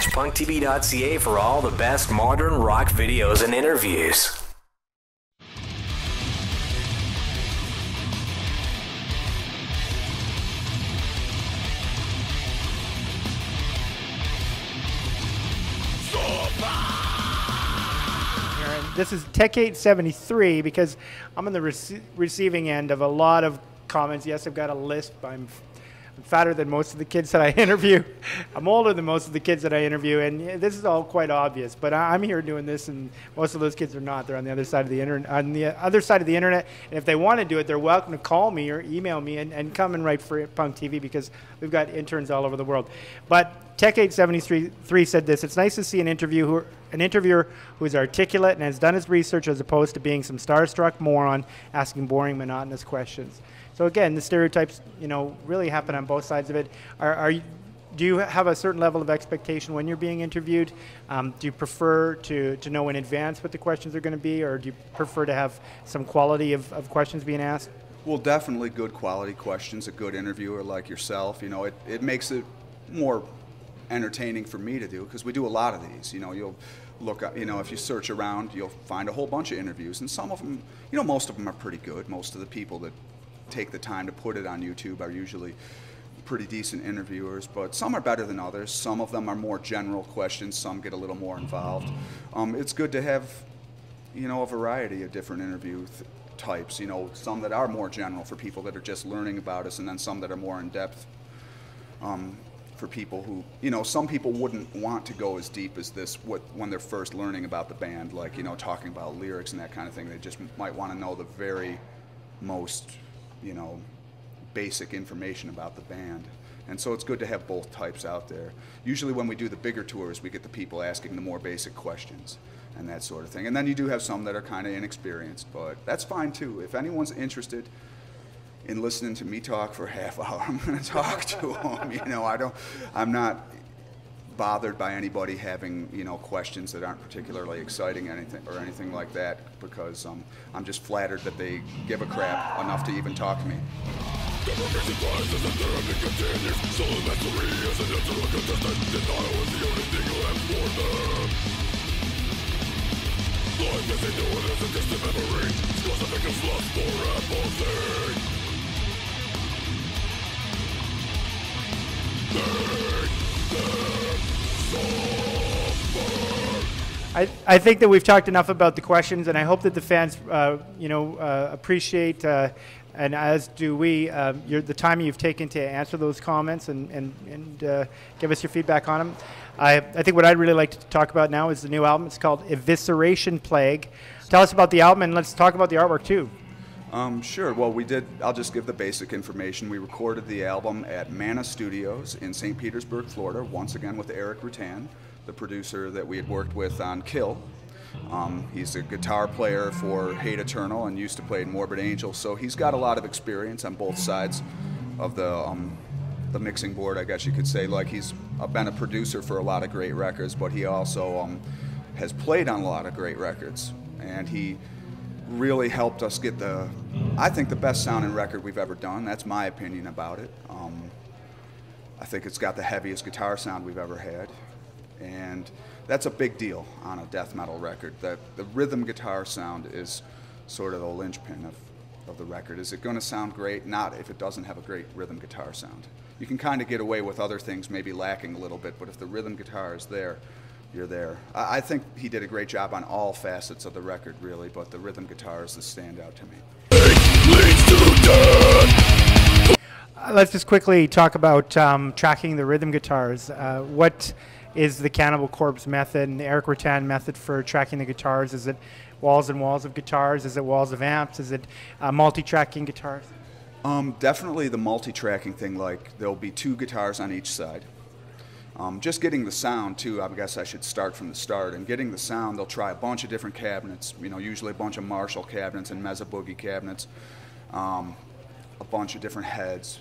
Watch PunkTV.ca for all the best modern rock videos and interviews. This is Tech 873 because I'm on the receiving end of a lot of comments. Yes, I've got a list. I'm fatter than most of the kids that I interview. I'm older than most of the kids that I interview, and this is all quite obvious. But I'm here doing this, and most of those kids are not. They're on the other side of the internet. And if they want to do it, they're welcome to call me or email me and come and write for Punk TV because we've got interns all over the world. But Tech 873 said this: "It's nice to see an interviewer who is articulate and has done his research, as opposed to being some starstruck moron asking boring, monotonous questions." So again, the stereotypes, really happen on both sides of it. Do you have a certain level of expectation when you're being interviewed? Do you prefer to know in advance what the questions are going to be, or do you prefer to have some quality of questions being asked? Well, definitely good quality questions. A good interviewer like yourself, it makes it more entertaining for me to do, because we do a lot of these. You'll look up, if you search around, you'll find a whole bunch of interviews, and some of them, most of them are pretty good. Most of the people that take the time to put it on YouTube are usually pretty decent interviewers, but some are better than others. Some of them are more general questions, some get a little more involved. It's good to have, a variety of different interview types, some that are more general for people that are just learning about us, and then some that are more in depth for people who, some people wouldn't want to go as deep as this when they're first learning about the band, like, talking about lyrics and that kind of thing. They just might want to know the very most basic information about the band. And so it's good to have both types out there. Usually when we do the bigger tours, we get the people asking the more basic questions and that sort of thing. And then you do have some that are kind of inexperienced, but that's fine too. If anyone's interested in listening to me talk for a half hour, I'm going to talk to them. I'm not bothered by anybody having questions that aren't particularly exciting or anything like that, because I'm just flattered that they give a crap enough to even talk to me. I think that we've talked enough about the questions, and I hope that the fans, appreciate, and as do we, the time you've taken to answer those comments and give us your feedback on them. I think what I'd really like to talk about now is the new album. It's called Evisceration Plague. Tell us about the album, and let's talk about the artwork too. Sure. Well, I'll just give the basic information. We recorded the album at Mana Studios in St. Petersburg, Florida, once again with Eric Rutan, the producer that we had worked with on Kill. He's a guitar player for Hate Eternal and used to play in Morbid Angel, so he's got a lot of experience on both sides of the mixing board, I guess you could say. Like, he's been a producer for a lot of great records, but he also has played on a lot of great records, and he really helped us get I think the best sounding record we've ever done. That's my opinion about it. I think it's got the heaviest guitar sound we've ever had, and that's a big deal on a death metal record. That the rhythm guitar sound is sort of the linchpin of the record. Is it going to sound great? Not if it doesn't have a great rhythm guitar sound. You can kind of get away with other things maybe lacking a little bit, but if the rhythm guitar is there, you're there. I think he did a great job on all facets of the record, really, but the rhythm guitar is the standout to me. Let's just quickly talk about tracking the rhythm guitars. What is the Cannibal Corpse method and the Eric Rutan method for tracking the guitars? Is it walls and walls of guitars? Is it walls of amps? Is it multi-tracking guitars? Definitely the multi-tracking thing, like there'll be two guitars on each side. Just getting the sound too, I guess I should start from the start. And getting the sound, they'll try a bunch of different cabinets, usually a bunch of Marshall cabinets and Mesa Boogie cabinets, a bunch of different heads.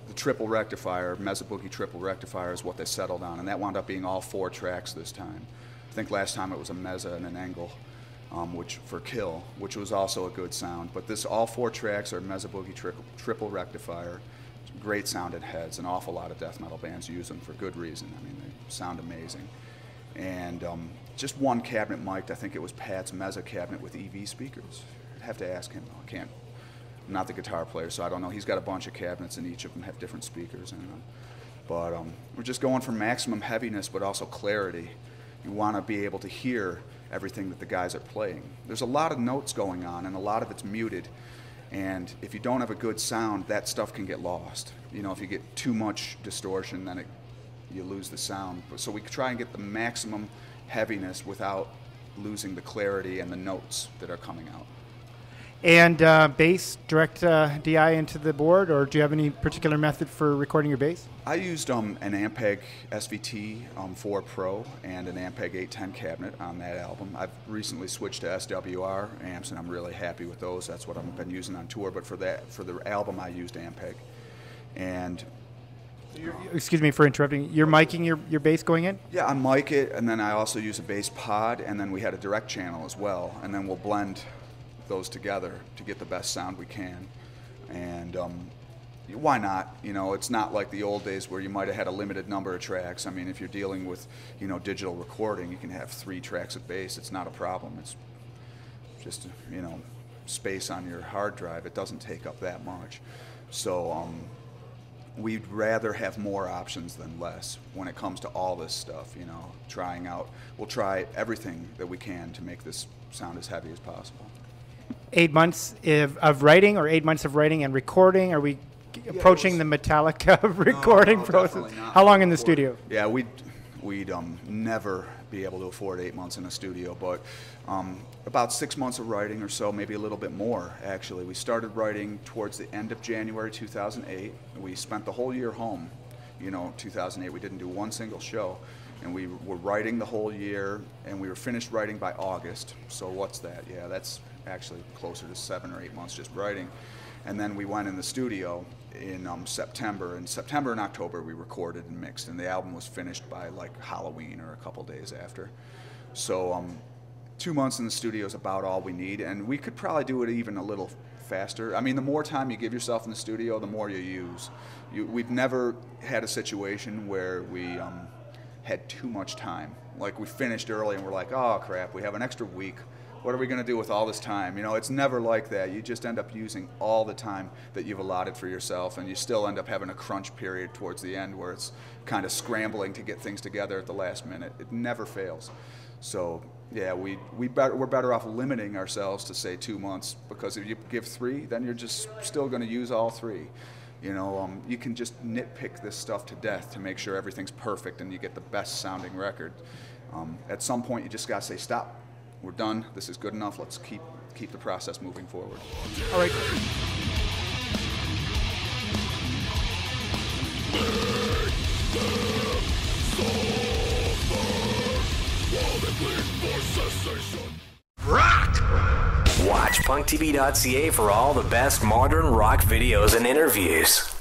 The triple rectifier, Mesa Boogie triple rectifier, is what they settled on, and that wound up being all 4 tracks this time. I think last time it was a Mesa and an Engel, which for Kill, which was also a good sound. But all 4 tracks are Mesa Boogie triple rectifier. Great sounding heads. An awful lot of death metal bands use them for good reason. I mean, they sound amazing. and just one cabinet mic'd. I think it was Pat's Mezza cabinet with EV speakers. I'd have to ask him. I can't. I'm not the guitar player, so I don't know. He's got a bunch of cabinets, and each of them have different speakers in them. But we're just going for maximum heaviness, but also clarity. You want to be able to hear everything that the guys are playing. There's a lot of notes going on, and a lot of it's muted. And if you don't have a good sound, that stuff can get lost. You know, if you get too much distortion, then you lose the sound. So we try and get the maximum heaviness without losing the clarity and the notes that are coming out. And bass, direct DI into the board, or do you have any particular method for recording your bass? I used an Ampeg SVT 4 Pro and an Ampeg 810 cabinet on that album. I've recently switched to SWR amps, and I'm really happy with those. That's what I've been using on tour. But for the album, I used Ampeg. And excuse me for interrupting. You're miking your bass going in? yeah, I mic it, and then I also use a bass pod, and then we had a direct channel as well, and then we'll blend those together to get the best sound we can. And why not? You know, it's not like the old days where you might have had a limited number of tracks. I mean, if you're dealing with, you know, digital recording, you can have 3 tracks of bass. It's not a problem. It's just, you know, space on your hard drive. It doesn't take up that much. So we'd rather have more options than less when it comes to all this stuff, you know, trying out. We'll try everything that we can to make this sound as heavy as possible. 8 months of writing, or 8 months of writing and recording? Are we approaching the Metallica recording process? How long in the studio? Yeah, we'd never be able to afford 8 months in a studio, but about 6 months of writing or so, maybe a little bit more, actually. We started writing towards the end of January 2008. We spent the whole year home, you know, 2008. We didn't do one single show, and we were writing the whole year, and we were finished writing by August. So what's that? Yeah, that's actually closer to 7 or 8 months just writing. And then we went in the studio in September. In September and October we recorded and mixed, and the album was finished by like Halloween or a couple days after. So 2 months in the studio is about all we need, and we could probably do it even a little faster. I mean, the more time you give yourself in the studio, the more you use. We've never had a situation where we had too much time. Like, we finished early and we're like, oh crap, we have an extra week. What are we going to do with all this time? You know, it's never like that. You just end up using all the time that you've allotted for yourself, and you still end up having a crunch period towards the end where it's kind of scrambling to get things together at the last minute. It never fails. So yeah, we're better off limiting ourselves to, say, 2 months, because if you give 3, then you're just still going to use all 3. You know, you can just nitpick this stuff to death to make sure everything's perfect and you get the best sounding record. At some point, you just got to say, stop. We're done. This is good enough. Let's keep the process moving forward. All right. Rock! Watch PunkTV.ca for all the best modern rock videos and interviews.